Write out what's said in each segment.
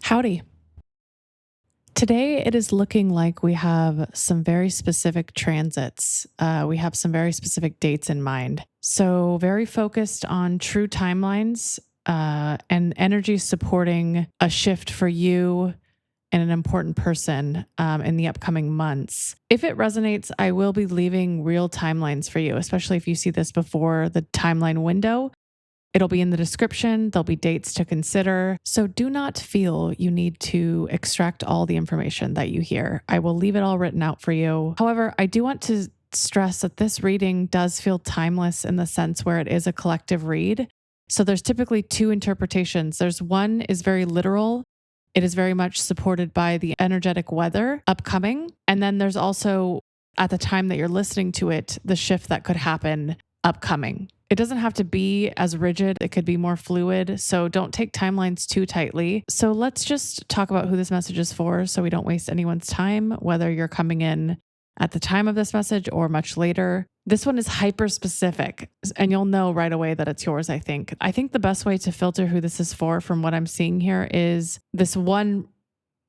Howdy. Today it is looking like we have some very specific transits. We have some very specific dates in mind. So, very focused on true timelines and energy supporting a shift for you and an important person in the upcoming months. If it resonates, I will be leaving real timelines for you, especially if you see this before the timeline window. It'll be in the description. There'll be dates to consider. So do not feel you need to extract all the information that you hear. I will leave it all written out for you. However, I do want to stress that this reading does feel timeless in the sense where it is a collective read. So there's typically two interpretations. There's one is very literal. It is very much supported by the energetic weather upcoming. And then there's also, at the time that you're listening to it, the shift that could happen upcoming. It doesn't have to be as rigid. It could be more fluid. So don't take timelines too tightly. So let's just talk about who this message is for so we don't waste anyone's time, whether you're coming in at the time of this message or much later. This one is hyper specific and you'll know right away that it's yours, I think. I think the best way to filter who this is for from what I'm seeing here is this one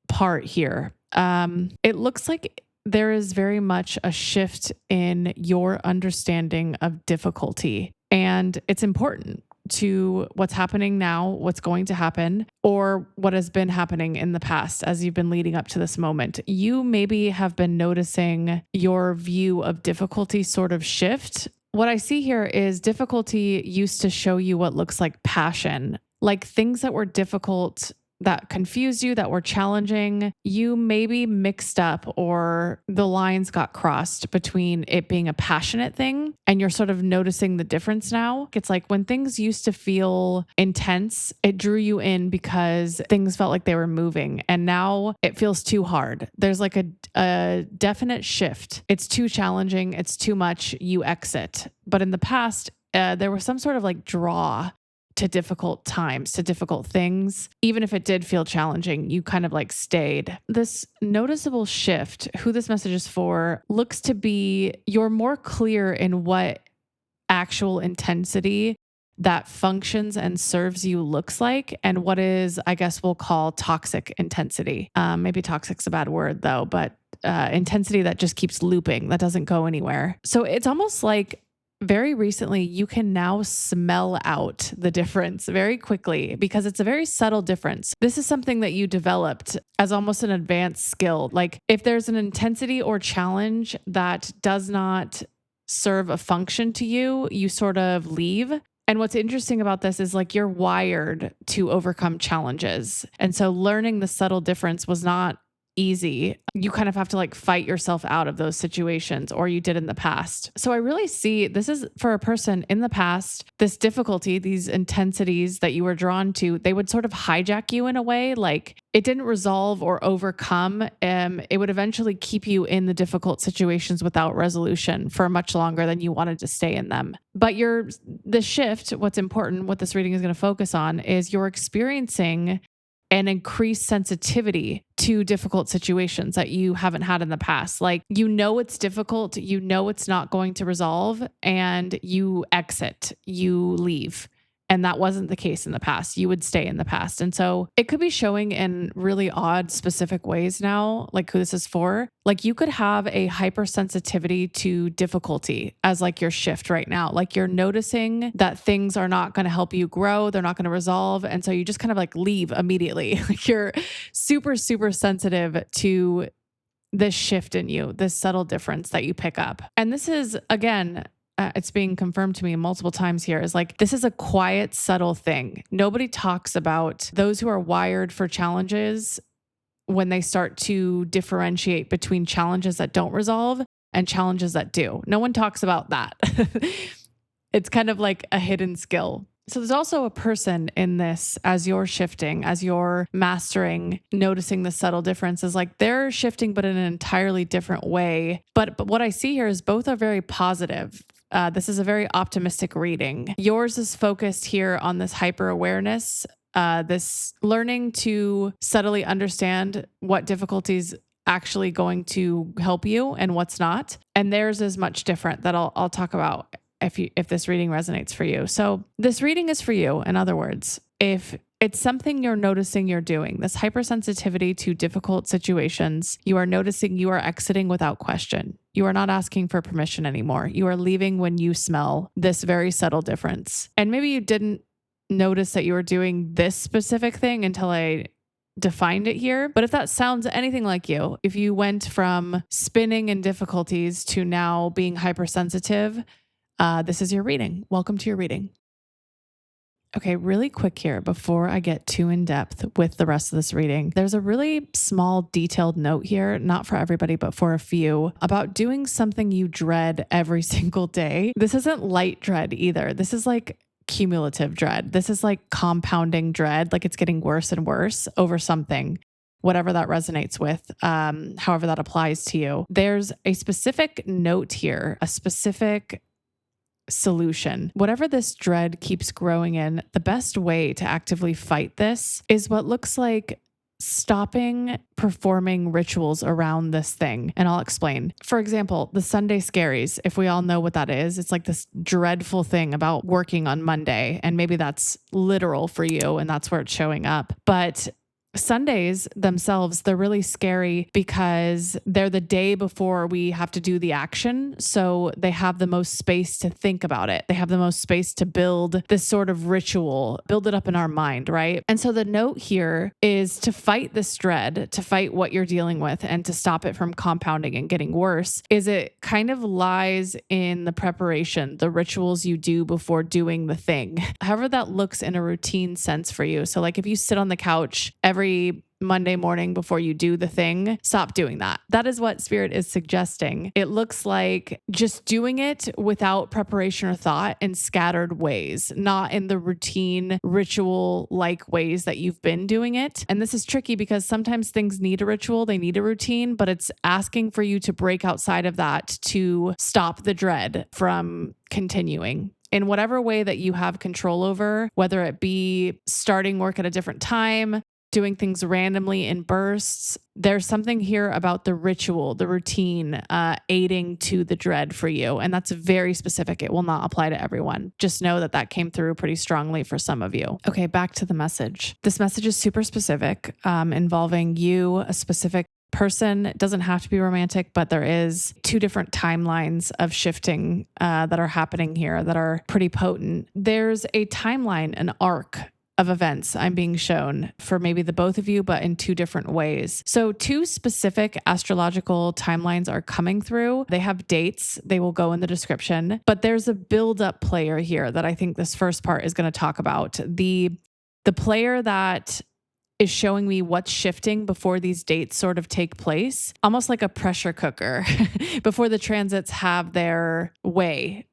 part here. It looks like there is very much a shift in your understanding of difficulty. And it's important to what's happening now, what's going to happen, or what has been happening in the past as you've been leading up to this moment. You maybe have been noticing your view of difficulty sort of shift. What I see here is difficulty used to show you what looks like passion, like things that were difficult, that confused you, that were challenging, you maybe mixed up or the lines got crossed between it being a passionate thing and you're sort of noticing the difference now. It's like when things used to feel intense, it drew you in because things felt like they were moving and now it feels too hard. There's like a definite shift. It's too challenging. It's too much. You exit. But in the past, there was some sort of like draw to difficult times, to difficult things. Even if it did feel challenging, you kind of like stayed. This noticeable shift, who this message is for, looks to be you're more clear in what actual intensity that functions and serves you looks like and what is, I guess we'll call toxic intensity. Maybe toxic's a bad word though, but intensity that just keeps looping, that doesn't go anywhere. So it's almost like very recently, you can now smell out the difference very quickly because it's a very subtle difference. This is something that you developed as almost an advanced skill. Like if there's an intensity or challenge that does not serve a function to you, you sort of leave. And what's interesting about this is like you're wired to overcome challenges. And so learning the subtle difference was not easy. You kind of have to like fight yourself out of those situations, or you did in the past. So I really see this is for a person in the past, this difficulty, these intensities that you were drawn to, they would sort of hijack you in a way. Like it didn't resolve or overcome. It would eventually keep you in the difficult situations without resolution for much longer than you wanted to stay in them. But the shift, what's important, what this reading is going to focus on is you're experiencing an increased sensitivity to difficult situations that you haven't had in the past. Like, you know, it's difficult, you know, it's not going to resolve, and you exit, you leave. And that wasn't the case in the past. You would stay in the past. And so it could be showing in really odd, specific ways now, like who this is for. Like you could have a hypersensitivity to difficulty as like your shift right now. Like you're noticing that things are not going to help you grow. They're not going to resolve. And so you just kind of like leave immediately. Like you're super, super sensitive to this shift in you, this subtle difference that you pick up. And this is, again, it's being confirmed to me multiple times here, is like, this is a quiet, subtle thing. Nobody talks about those who are wired for challenges when they start to differentiate between challenges that don't resolve and challenges that do. No one talks about that. It's kind of like a hidden skill. So there's also a person in this as you're shifting, as you're mastering, noticing the subtle differences. Like they're shifting, but in an entirely different way. But what I see here is both are very positive. This is a very optimistic reading. Yours is focused here on this hyper awareness, this learning to subtly understand what difficulties actually going to help you and what's not. And theirs is much different that I'll talk about if this reading resonates for you. So this reading is for you. In other words, if It's something you're noticing you're doing. This hypersensitivity to difficult situations, you are noticing you are exiting without question. You are not asking for permission anymore. You are leaving when you smell this very subtle difference. And maybe you didn't notice that you were doing this specific thing until I defined it here. But if that sounds anything like you, if you went from spinning in difficulties to now being hypersensitive, this is your reading. Welcome to your reading. Okay, really quick here before I get too in depth with the rest of this reading. There's a really small detailed note here, not for everybody, but for a few, about doing something you dread every single day. This isn't light dread either. This is like cumulative dread. This is like compounding dread, like it's getting worse and worse over something. Whatever that resonates with, however that applies to you. There's a specific note here, a specific solution. Whatever this dread keeps growing in, the best way to actively fight this is what looks like stopping performing rituals around this thing. And I'll explain. For example, the Sunday scaries, if we all know what that is, it's like this dreadful thing about working on Monday. And maybe that's literal for you and that's where it's showing up. But Sundays themselves, they're really scary because they're the day before we have to do the action. So they have the most space to think about it. They have the most space to build this sort of ritual, build it up in our mind, right? And so the note here is to fight this dread, to fight what you're dealing with and to stop it from compounding and getting worse, is it kind of lies in the preparation, the rituals you do before doing the thing. However that looks in a routine sense for you. So like if you sit on the couch every Monday morning before you do the thing, stop doing that. That is what Spirit is suggesting. It looks like just doing it without preparation or thought in scattered ways, not in the routine, ritual-like ways that you've been doing it. And this is tricky because sometimes things need a ritual, they need a routine, but it's asking for you to break outside of that to stop the dread from continuing. In whatever way that you have control over, whether it be starting work at a different time, doing things randomly in bursts. There's something here about the ritual, the routine, aiding to the dread for you. And that's very specific. It will not apply to everyone. Just know that that came through pretty strongly for some of you. Okay, back to the message. This message is super specific, involving you, a specific person. It doesn't have to be romantic, but there is two different timelines of shifting that are happening here that are pretty potent. There's a timeline, an arc of events I'm being shown for maybe the both of you, but in two different ways. So two specific astrological timelines are coming through. They have dates. They will go in the description, but there's a build-up player here that I think this first part is going to talk about. The player that is showing me what's shifting before these dates sort of take place, almost like a pressure cooker before the transits have their way.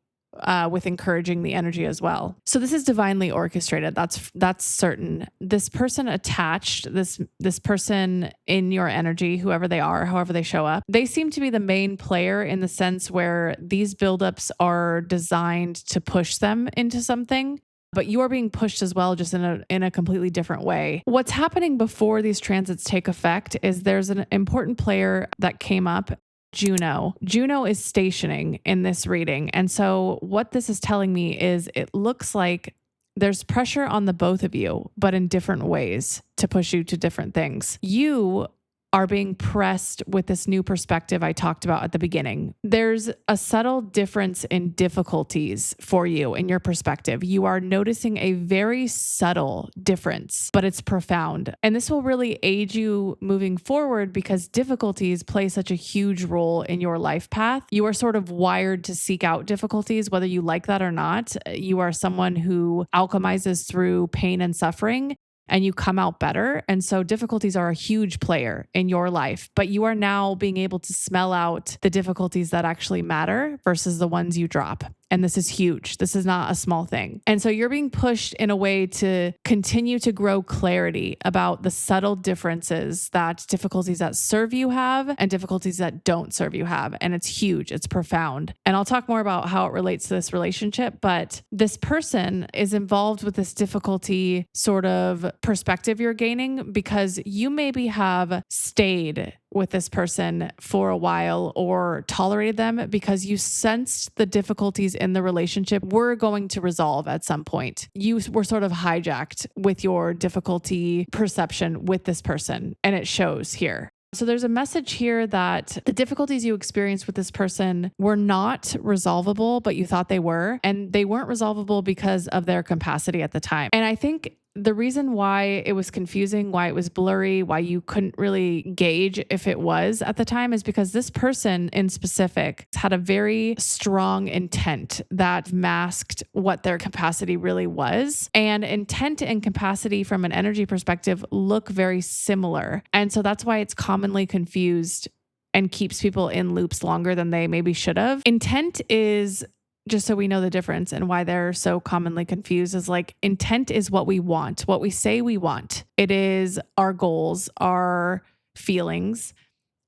With encouraging the energy as well. So this is divinely orchestrated. That's certain. This person attached, this person in your energy, whoever they are, however they show up, they seem to be the main player in the sense where these buildups are designed to push them into something. But you are being pushed as well, just in a completely different way. What's happening before these transits take effect is there's an important player that came up, Juno. Juno is stationing in this reading. And so what this is telling me is it looks like there's pressure on the both of you, but in different ways to push you to different things. You are being pressed with this new perspective I talked about at the beginning. There's a subtle difference in difficulties for you in your perspective. You are noticing a very subtle difference, but it's profound. And this will really aid you moving forward because difficulties play such a huge role in your life path. You are sort of wired to seek out difficulties, whether you like that or not. You are someone who alchemizes through pain and suffering, and you come out better. And so difficulties are a huge player in your life, but you are now being able to smell out the difficulties that actually matter versus the ones you drop. And this is huge. This is not a small thing. And so you're being pushed in a way to continue to grow clarity about the subtle differences that difficulties that serve you have and difficulties that don't serve you have. And it's huge. It's profound. And I'll talk more about how it relates to this relationship, but this person is involved with this difficulty sort of perspective you're gaining because you maybe have stayed with this person for a while or tolerated them because you sensed the difficulties in the relationship were going to resolve at some point. You were sort of hijacked with your difficulty perception with this person, and it shows here. So there's a message here that the difficulties you experienced with this person were not resolvable, but you thought they were, and they weren't resolvable because of their capacity at the time. And I think the reason why it was confusing, why it was blurry, why you couldn't really gauge if it was at the time is because this person in specific had a very strong intent that masked what their capacity really was. And intent and capacity from an energy perspective look very similar. And so that's why it's commonly confused and keeps people in loops longer than they maybe should have. Intent is, just so we know the difference and why they're so commonly confused, is like intent is what we want, what we say we want. It is our goals, our feelings,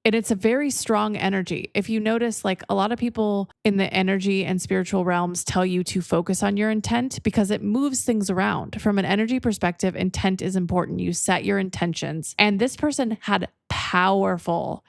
and it's a very strong energy. If you notice, like a lot of people in the energy and spiritual realms tell you to focus on your intent because it moves things around. From an energy perspective, intent is important. You set your intentions. And this person had powerful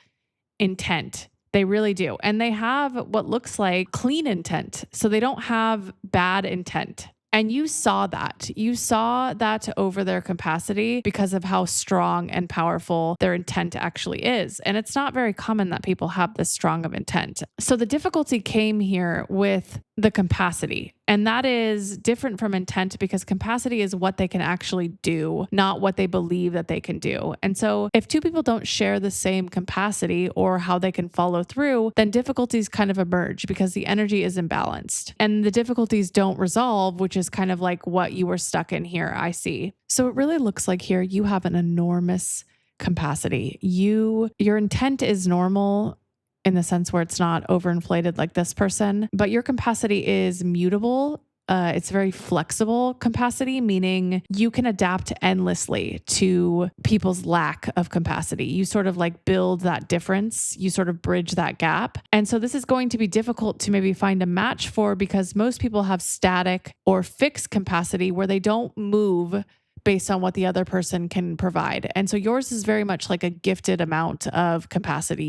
intent. They really do. And they have what looks like clean intent. So they don't have bad intent. And you saw that. You saw that over their capacity because of how strong and powerful their intent actually is. And it's not very common that people have this strong of intent. So the difficulty came here with the capacity. And that is different from intent because capacity is what they can actually do, not what they believe that they can do. And so if two people don't share the same capacity or how they can follow through, then difficulties kind of emerge because the energy is imbalanced and the difficulties don't resolve, which is kind of like what you were stuck in here, I see. So it really looks like here you have an enormous capacity. Your intent is normal in the sense where it's not overinflated like this person, but your capacity is mutable. It's very flexible capacity, meaning you can adapt endlessly to people's lack of capacity. You sort of like build that difference. You sort of bridge that gap. And so this is going to be difficult to maybe find a match for because most people have static or fixed capacity where they don't move based on what the other person can provide. And so yours is very much like a gifted amount of capacity.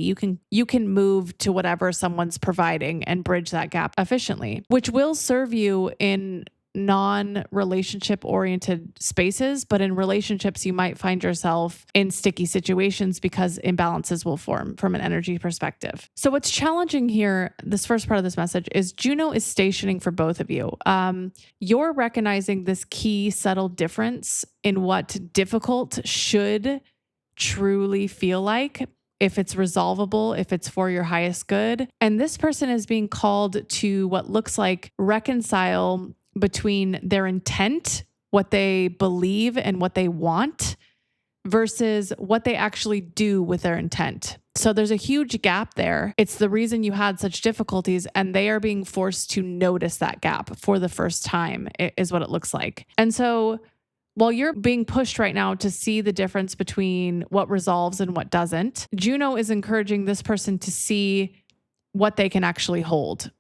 You can move to whatever someone's providing and bridge that gap efficiently, which will serve you in non-relationship oriented spaces, but in relationships, you might find yourself in sticky situations because imbalances will form from an energy perspective. So what's challenging here, this first part of this message, is Juno is stationing for both of you. You're recognizing this key subtle difference in what difficult should truly feel like, if it's resolvable, if it's for your highest good. And this person is being called to what looks like reconcile between their intent, what they believe and what they want, versus what they actually do with their intent. So there's a huge gap there. It's the reason you had such difficulties, and they are being forced to notice that gap for the first time, is what it looks like. And so while you're being pushed right now to see the difference between what resolves and what doesn't, Juno is encouraging this person to see what they can actually hold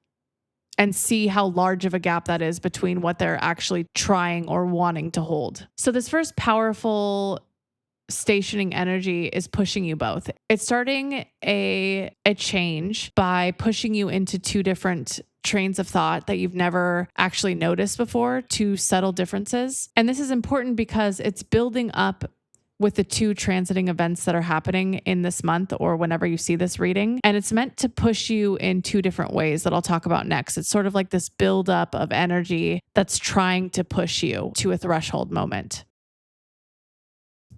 and see how large of a gap that is between what they're actually trying or wanting to hold. So this first powerful stationing energy is pushing you both. It's starting a change by pushing you into two different trains of thought that you've never actually noticed before, two subtle differences. And this is important because it's building up with the two transiting events that are happening in this month or whenever you see this reading. And it's meant to push you in two different ways that I'll talk about next. It's sort of like this buildup of energy that's trying to push you to a threshold moment.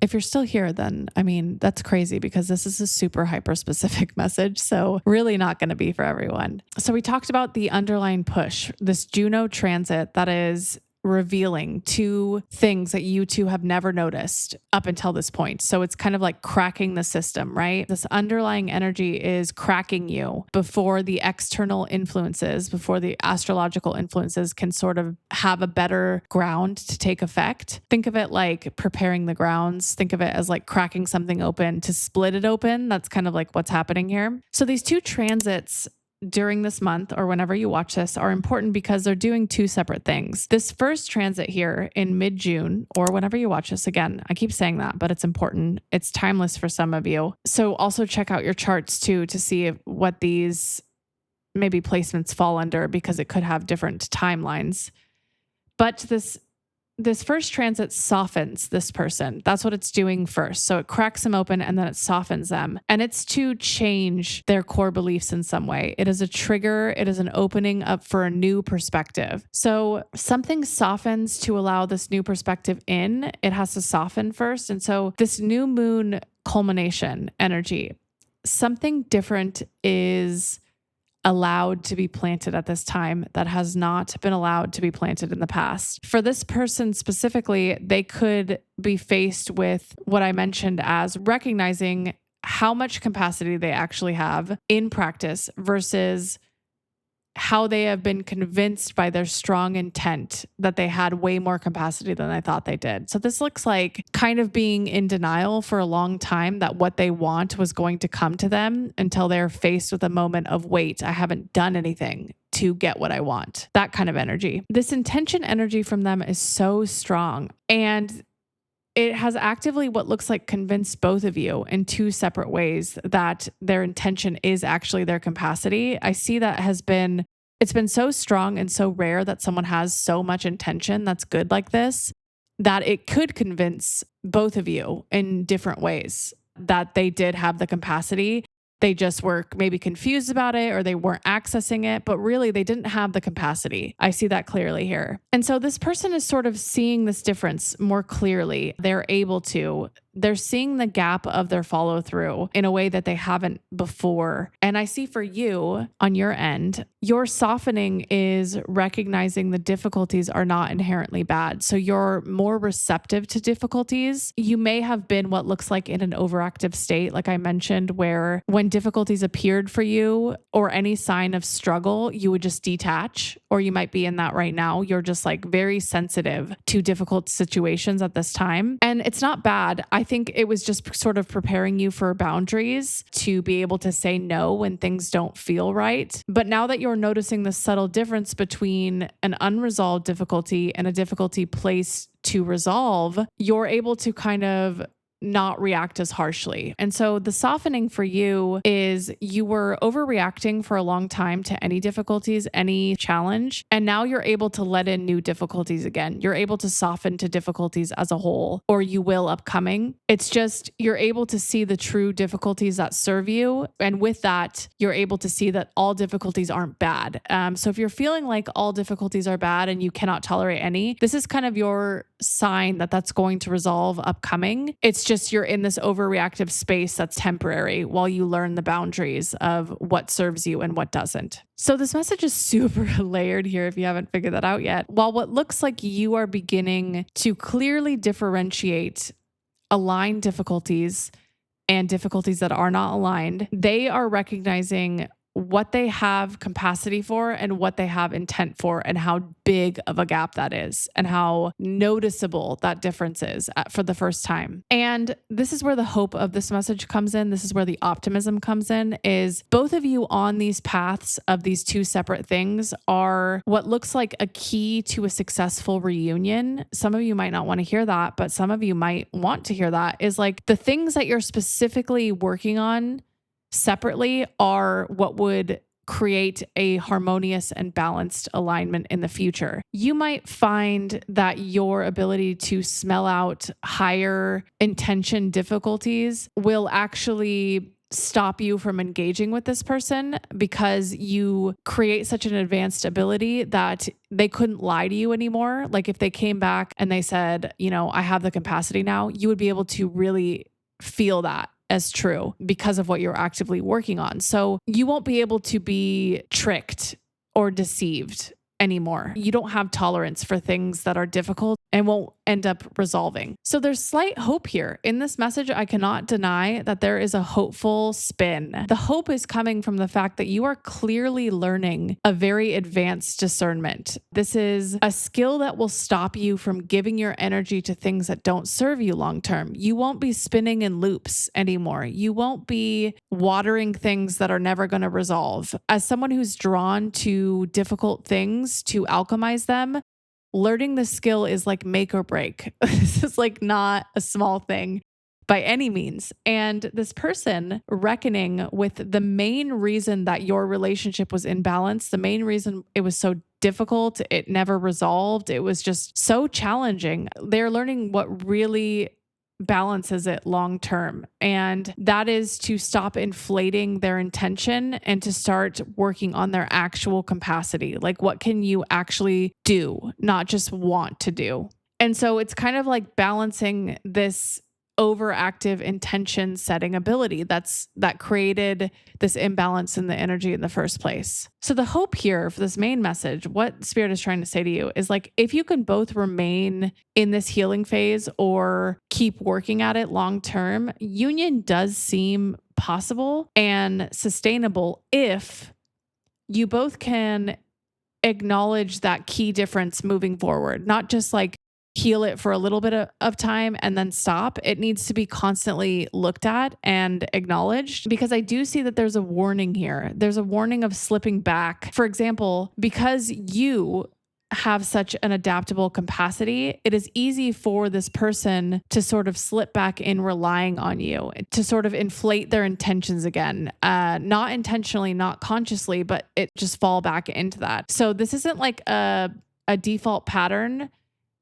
If you're still here, then, I mean, that's crazy because this is a super hyper specific message. So really not going to be for everyone. So we talked about the underlying push, this Juno transit that is revealing two things that you two have never noticed up until this point. So it's kind of like cracking the system, right? This underlying energy is cracking you before the external influences, before the astrological influences can sort of have a better ground to take effect. Think of it like preparing the grounds. Think of it as like cracking something open to split it open. That's kind of like what's happening here. So these two transits during this month or whenever you watch this are important because they're doing two separate things. This first transit here in mid-June, or whenever you watch this, again, I keep saying that, but it's important. It's timeless for some of you. So also check out your charts too to see what these maybe placements fall under, because it could have different timelines. But this first transit softens this person. That's what it's doing first. So it cracks them open and then it softens them. And it's to change their core beliefs in some way. It is a trigger. It is an opening up for a new perspective. So something softens to allow this new perspective in. It has to soften first. And so this new moon culmination energy, something different is allowed to be planted at this time that has not been allowed to be planted in the past. For this person specifically, they could be faced with what I mentioned as recognizing how much capacity they actually have in practice versus how they have been convinced by their strong intent that they had way more capacity than they thought they did. So this looks like kind of being in denial for a long time that what they want was going to come to them until they're faced with a moment of, wait, I haven't done anything to get what I want. That kind of energy. This intention energy from them is so strong, and it has actively what looks like convinced both of you in two separate ways that their intention is actually their capacity. I see that it's been so strong and so rare that someone has so much intention that's good like this, that it could convince both of you in different ways that they did have the capacity. They just were maybe confused about it, or they weren't accessing it, but really they didn't have the capacity. I see that clearly here. And so this person is sort of seeing this difference more clearly. They're seeing the gap of their follow through in a way that they haven't before. And I see for you on your end, your softening is recognizing the difficulties are not inherently bad. So you're more receptive to difficulties. You may have been what looks like in an overactive state, like I mentioned, where when difficulties appeared for you or any sign of struggle, you would just detach, or you might be in that right now. You're just like very sensitive to difficult situations at this time. And it's not bad. I think it was just sort of preparing you for boundaries to be able to say no when things don't feel right. But now that you're noticing the subtle difference between an unresolved difficulty and a difficulty placed to resolve, you're able to kind of not react as harshly. And so the softening for you is you were overreacting for a long time to any difficulties, any challenge, and now you're able to let in new difficulties again. You're able to soften to difficulties as a whole, or you will upcoming. It's just you're able to see the true difficulties that serve you. And with that, you're able to see that all difficulties aren't bad. So if you're feeling like all difficulties are bad and you cannot tolerate any, this is kind of your sign that that's going to resolve upcoming. It's just you're in this overreactive space that's temporary while you learn the boundaries of what serves you and what doesn't. So this message is super layered here if you haven't figured that out yet. While what looks like you are beginning to clearly differentiate aligned difficulties and difficulties that are not aligned, they are recognizing what they have capacity for and what they have intent for, and how big of a gap that is and how noticeable that difference is for the first time. And this is where the hope of this message comes in. This is where the optimism comes in, is both of you on these paths of these two separate things are what looks like a key to a successful reunion. Some of you might not want to hear that, but some of you might want to hear that, is like the things that you're specifically working on separately are what would create a harmonious and balanced alignment in the future. You might find that your ability to smell out higher intention difficulties will actually stop you from engaging with this person, because you create such an advanced ability that they couldn't lie to you anymore. Like if they came back and they said, I have the capacity now, you would be able to really feel that as true because of what you're actively working on. So you won't be able to be tricked or deceived anymore. You don't have tolerance for things that are difficult and won't end up resolving. So there's slight hope here. In this message, I cannot deny that there is a hopeful spin. The hope is coming from the fact that you are clearly learning a very advanced discernment. This is a skill that will stop you from giving your energy to things that don't serve you long term. You won't be spinning in loops anymore. You won't be watering things that are never going to resolve. As someone who's drawn to difficult things to alchemize them, learning the skill is like make or break. This is like not a small thing by any means. And this person reckoning with the main reason that your relationship was imbalanced, the main reason it was so difficult, it never resolved, it was just so challenging. They're learning what really balances it long term. And that is to stop inflating their intention and to start working on their actual capacity. Like, what can you actually do, not just want to do? And so it's kind of like balancing this overactive intention setting ability that created this imbalance in the energy in the first place. So the hope here for this main message, what Spirit is trying to say to you is like, if you can both remain in this healing phase or keep working at it long term, union does seem possible and sustainable if you both can acknowledge that key difference moving forward, not just like heal it for a little bit of time and then stop. It needs to be constantly looked at and acknowledged, because I do see that there's a warning here. There's a warning of slipping back. For example, because you have such an adaptable capacity, it is easy for this person to sort of slip back in relying on you, to sort of inflate their intentions again, not intentionally, not consciously, but it just fall back into that. So this isn't like a default pattern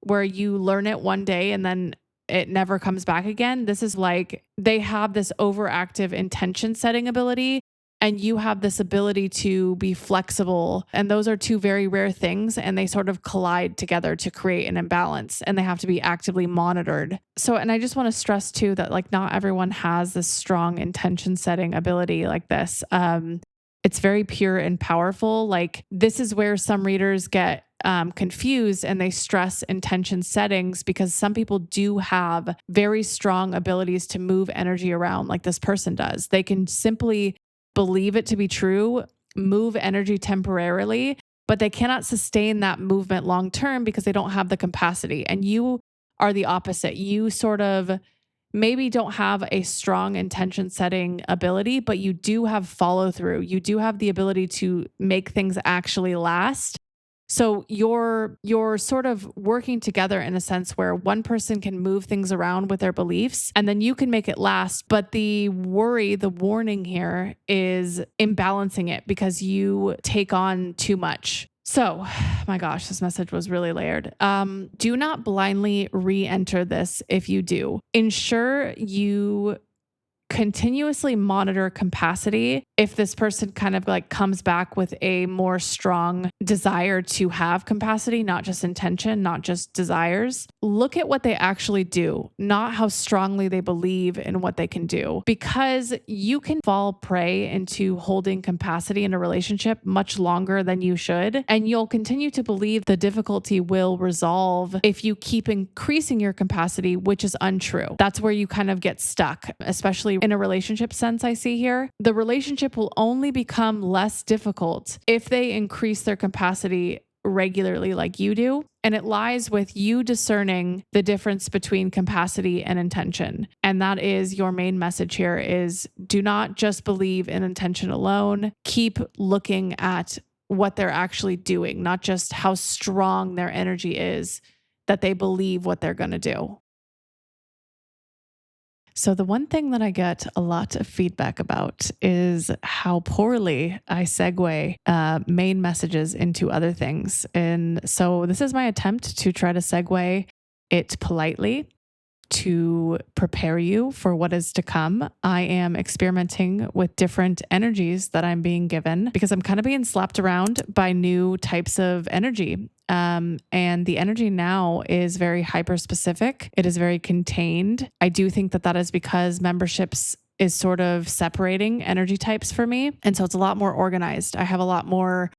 where you learn it one day and then it never comes back again. This is like they have this overactive intention setting ability and you have this ability to be flexible. And those are two very rare things, and they sort of collide together to create an imbalance, and they have to be actively monitored. So, and I just want to stress too that like not everyone has this strong intention setting ability like this. It's very pure and powerful. Like this is where some readers get confused and they stress intention settings, because some people do have very strong abilities to move energy around like this person does. They can simply believe it to be true, move energy temporarily, but they cannot sustain that movement long term because they don't have the capacity. And you are the opposite. You sort of maybe don't have a strong intention setting ability, but you do have follow through. You do have the ability to make things actually last. So you're sort of working together in a sense where one person can move things around with their beliefs and then you can make it last. But the warning here is imbalancing it because you take on too much. So, my gosh, this message was really layered. Do not blindly re-enter this if you do. Ensure you continuously monitor capacity. If this person kind of like comes back with a more strong desire to have capacity, not just intention, not just desires, look at what they actually do, not how strongly they believe in what they can do, because you can fall prey into holding capacity in a relationship much longer than you should. And you'll continue to believe the difficulty will resolve if you keep increasing your capacity, which is untrue. That's where you kind of get stuck, especially in a relationship sense. I see here, the relationship will only become less difficult if they increase their capacity regularly like you do. And it lies with you discerning the difference between capacity and intention. And that is your main message here is do not just believe in intention alone. Keep looking at what they're actually doing, not just how strong their energy is that they believe what they're going to do. So the one thing that I get a lot of feedback about is how poorly I segue main messages into other things. And so this is my attempt to try to segue it politely to prepare you for what is to come. I am experimenting with different energies that I'm being given because I'm kind of being slapped around by new types of energy. And the energy now is very hyper specific. It is very contained. I do think that that is because memberships is sort of separating energy types for me. And so it's a lot more organized. I have a lot more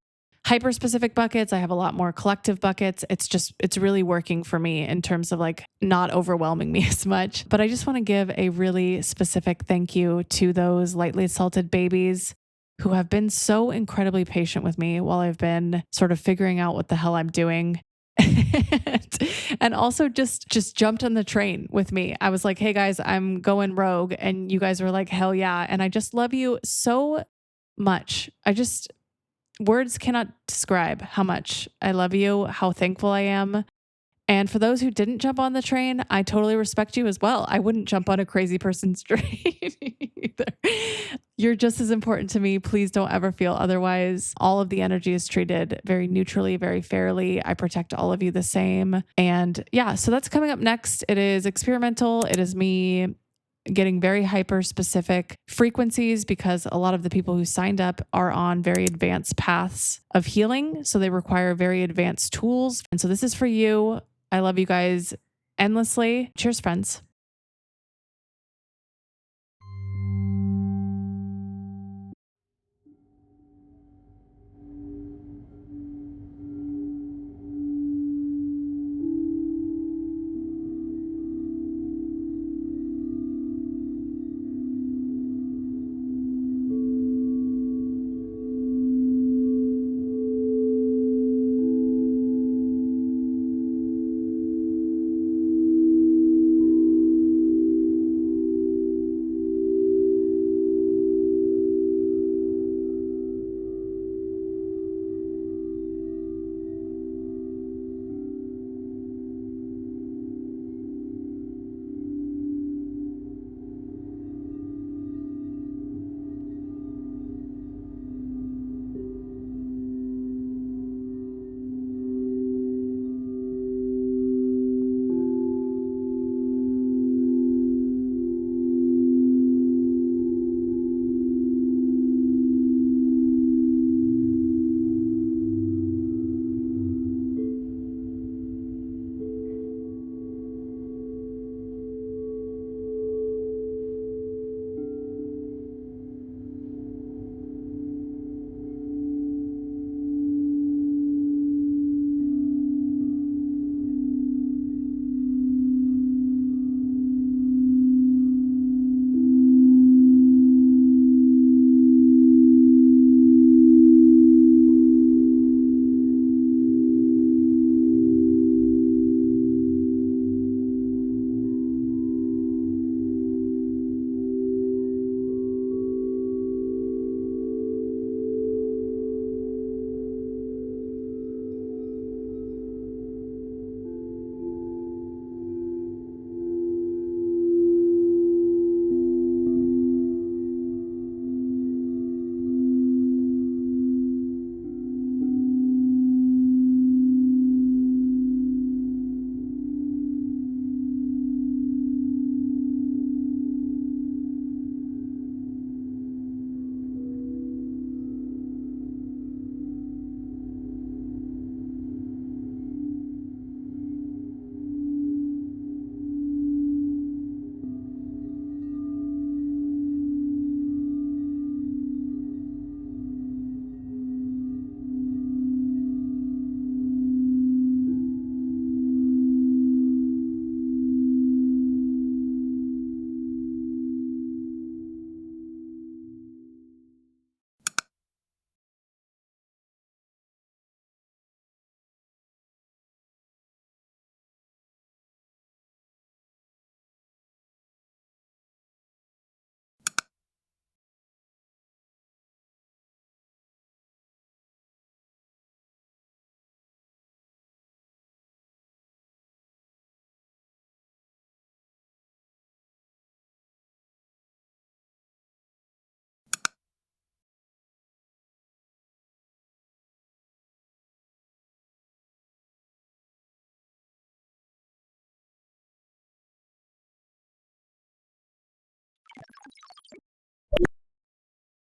hyper specific buckets. I have a lot more collective buckets. It's really working for me in terms of like not overwhelming me as much. But I just want to give a really specific thank you to those lightly assaulted babies who have been so incredibly patient with me while I've been sort of figuring out what the hell I'm doing. And also just jumped on the train with me. I was like, "Hey guys, I'm going rogue." And you guys were like, "Hell yeah." And I just love you so much. Words cannot describe how much I love you, how thankful I am. And for those who didn't jump on the train, I totally respect you as well. I wouldn't jump on a crazy person's train either. You're just as important to me. Please don't ever feel otherwise. All of the energy is treated very neutrally, very fairly. I protect all of you the same. And yeah, so that's coming up next. It is experimental. It is me getting very hyper specific frequencies because a lot of the people who signed up are on very advanced paths of healing. So they require very advanced tools. And so this is for you. I love you guys endlessly. Cheers, friends.